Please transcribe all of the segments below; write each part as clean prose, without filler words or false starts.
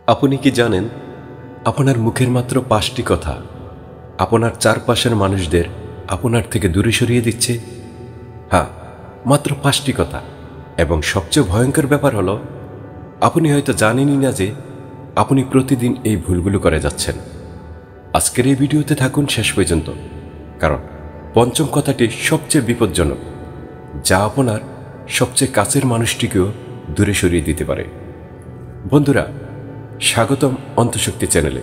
আপনি কি জানেন আপনার মুখের মাত্র 5টি কথা আপনার চারপাশের মানুষদের আপনার থেকে দূরে সরিয়ে দিচ্ছে? হ্যাঁ, মাত্র 5টি কথা। এবং সবচেয়ে ভয়ঙ্কর ব্যাপার হলো আপনি হয়তো জানেনই না যে আপনি প্রতিদিন এই ভুলগুলো করে যাচ্ছেন। আজকের এই ভিডিওতে থাকুন শেষ পর্যন্ত, কারণ পঞ্চম কথাটি সবচেয়ে বিপজ্জনক, যা আপনার সবচেয়ে কাছের মানুষটিকেও দূরে সরিয়ে দিতে পারে। বন্ধুরা, স্বাগতম অন্তঃশক্তি চ্যানেলে।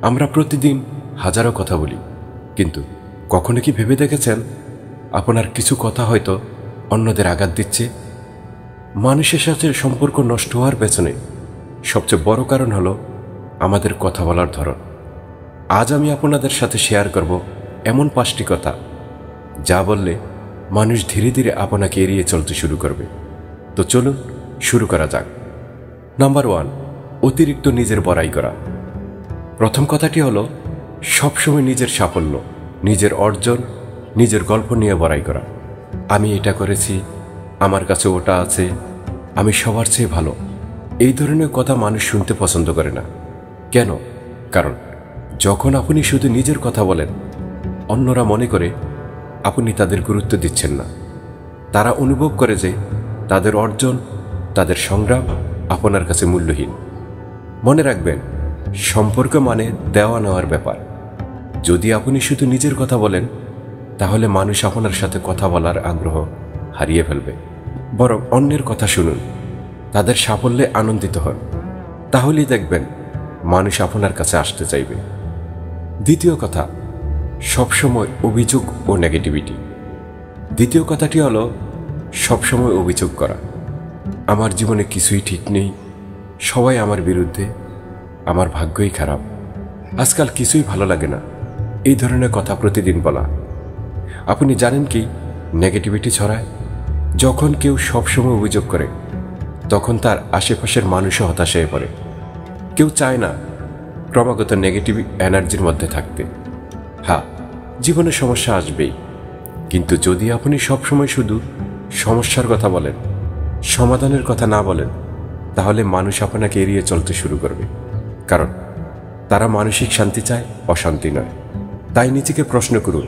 আমরা প্রতিদিন হাজারো কথা বলি, কিন্তু কখনো কি ভেবে দেখেছেন আপনার কিছু কথা হয়তো অন্যদের আঘাত দিচ্ছে? মানুষের সাথে সম্পর্ক নষ্ট হওয়ার পেছনে সবচেয়ে বড় কারণ হলো আমাদের কথা বলার ধরন। আজ আমি আপনাদের সাথে শেয়ার করব এমন 5টি কথা যা বললে মানুষ ধীরে ধীরে আপনাকে এড়িয়ে চলতে শুরু করবে। তো চলুন শুরু করা যাক। নাম্বার 1, অতিরিক্ত নিজের বড়াই করা। প্রথম কথাটি হলো সবসময় নিজের সাফল্য, নিজের অর্জন, নিজের গল্প নিয়ে বড়াই করা। আমি এটা করেছি, আমার কাছে ওটা আছে, আমি সবার চেয়ে ভালো। এই ধরনের কথা মানুষ শুনতে পছন্দ করে না। কেন? কারণ যখন আপনি শুধু নিজের কথা বলেন, অন্যরা মনে করে আপনি তাদের গুরুত্ব দিচ্ছেন না। তারা অনুভব করে যে তাদের অর্জন, তাদের সংগ্রাম আপনার কাছে মূল্যহীন। মনে রাখবেন, সম্পর্ক মানে দেওয়া নেওয়ার ব্যাপার। যদি আপনি শুধু নিজের কথা বলেন, তাহলে মানুষ আপনার সাথে কথা বলার আগ্রহ হারিয়ে ফেলবে। বরং অন্যের কথা শুনুন, তাদের সাফল্যে আনন্দিত হন, তাহলেই দেখবেন মানুষ আপনার কাছে আসতে চাইবে। দ্বিতীয় কথা, সবসময় অভিযোগ ও নেগেটিভিটি। দ্বিতীয় কথাটি হলো সবসময় অভিযোগ করা। আমার জীবনে কিছুই ঠিক নেই, সবাই আমার বিরুদ্ধে, আমার ভাগ্যই খারাপ, আজকাল কিছুই ভালো লাগে না। এই ধরনের কথা প্রতিদিন বলা। আপনি জানেন কি নেগেটিভিটি ছড়ায়? যখন কেউ সবসময় অভিযোগ করে, তখন তার আশেপাশের মানুষও হতাশ হয়ে পড়ে। কেউ চায় না ক্রমাগত নেগেটিভ এনার্জির মধ্যে থাকতে। হ্যাঁ, জীবনে সমস্যা আসবেই, কিন্তু যদি আপনি সবসময় শুধু সমস্যার কথা বলেন, সমাধানের কথা না বলেন, তাহলে মানুষ আপনাকে এড়িয়ে চলতে শুরু করবে। কারণ তারা মানসিক শান্তি চায়, অশান্তি নয়। তাই নিজেকে প্রশ্ন করুন,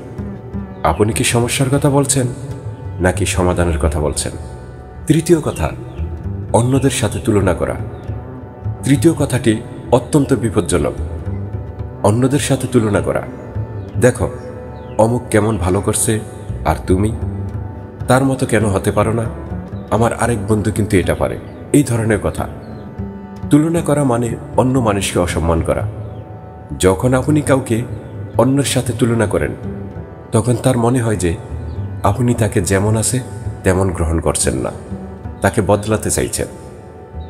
আপনি কি সমস্যার কথা বলছেন নাকি সমাধানের কথা বলছেন? তৃতীয় কথা, অন্যদের সাথে তুলনা করা। তৃতীয় কথাটি অত্যন্ত বিপজ্জনক। অন্যদের সাথে তুলনা করা। দেখো, অমুক কেমন ভালো করছে, আর তুমি তার মতো কেন হতে পারো না? আমার আরেক বন্ধু কিন্তু এটা পারে। এই ধরনের কথা। তুলনা করা মানে অন্য মানুষকে অসম্মান করা। যখন আপনি কাউকে অন্যের সাথে তুলনা করেন, তখন তার মনে হয় যে আপনি তাকে যেমন আছে তেমন গ্রহণ করছেন না, তাকে বদলাতে চাইছেন।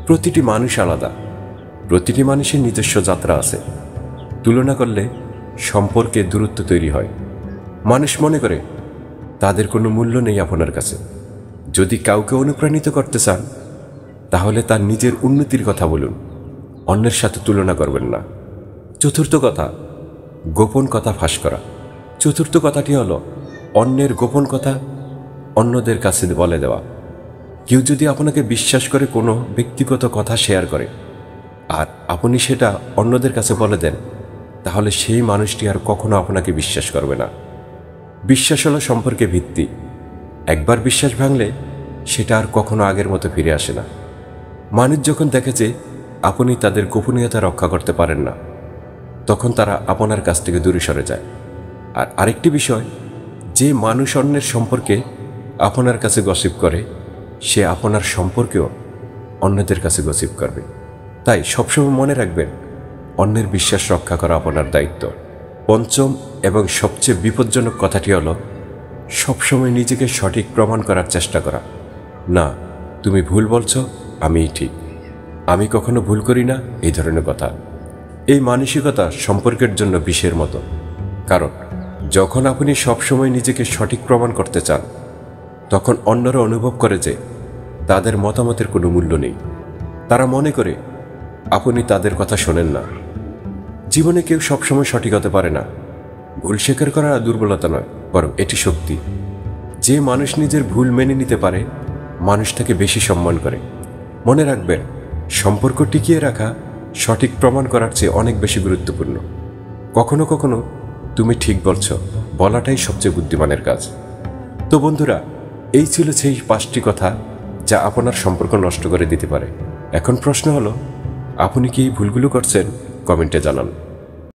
প্রতিটি মানুষ আলাদা, প্রতিটি মানুষের নিজস্ব যাত্রা আছে। তুলনা করলে সম্পর্কে দূরত্ব তৈরি হয়। মানুষ মনে করে তাদের কোনো মূল্য নেই আপনার কাছে। যদি কাউকে অনুপ্রাণিত করতে চান, তাহলে তার নিজের উন্নতির কথা বলুন, অন্যের সাথে তুলনা করবেন না। চতুর্থ কথা, গোপন কথা ফাঁস করা। চতুর্থ কথাটি হলো অন্যের গোপন কথা অন্যদের কাছে বলে দেওয়া। কেউ যদি আপনাকে বিশ্বাস করে কোনো ব্যক্তিগত কথা শেয়ার করে, আর আপনি সেটা অন্যদের কাছে বলে দেন, তাহলে সেই মানুষটি আর কখনো আপনাকে বিশ্বাস করবে না। বিশ্বাস হলো সম্পর্কে ভিত্তি। একবার বিশ্বাস ভাঙলে সেটা আর কখনো আগের মতো ফিরে আসে না। মানুষ যখন দেখে যে আপনি তাদের গোপনীয়তা রক্ষা করতে পারেন না, তখন তারা আপনার কাছ থেকে দূরে সরে যায়। আর আরেকটি বিষয়, যে মানুষ অন্যের সম্পর্কে আপনার কাছে গসিপ করে, সে আপনার সম্পর্কেও অন্যদের কাছে গসিপ করবে। তাই সবসময় মনে রাখবেন, অন্যের বিশ্বাস রক্ষা করা আপনার দায়িত্ব। পঞ্চম এবং সবচেয়ে বিপজ্জনক কথাটি হলো সবসময় নিজেকে সঠিক প্রমাণ করার চেষ্টা করা। না, তুমি ভুল বলছো, আমিই ঠিক, আমি কখনো ভুল করি না, এই ধরনের কথা। এই মানসিকতা সম্পর্কের জন্য বিষের মতো। কারণ যখন আপনি সবসময় নিজেকে সঠিক প্রমাণ করতে চান, তখন অন্যরা অনুভব করে যে তাদের মতামতের কোনো মূল্য নেই। তারা মনে করে আপনি তাদের কথা শোনেন না। জীবনে কেউ সবসময় সঠিক হতে পারে না। ভুল স্বীকার করা দুর্বলতা নয়, বরং এটি শক্তি। যে মানুষ নিজের ভুল মেনে নিতে পারে, মানুষ তাকে বেশি সম্মান করে। মনে রাখবেন, সম্পর্ক টিকিয়ে রাখা সঠিক প্রমাণ করার চেয়ে অনেক বেশি গুরুত্বপূর্ণ। কখনো কখনো তুমি ঠিক বলছ বলাটাই সবচেয়ে বুদ্ধিমানের কাজ। তো বন্ধুরা, এই ছিল সেই 5টি কথা যা আপনার সম্পর্ক নষ্ট করে দিতে পারে। এখন প্রশ্ন হলো, আপনি কি এই ভুলগুলো করছেন? কমেন্টে জানান।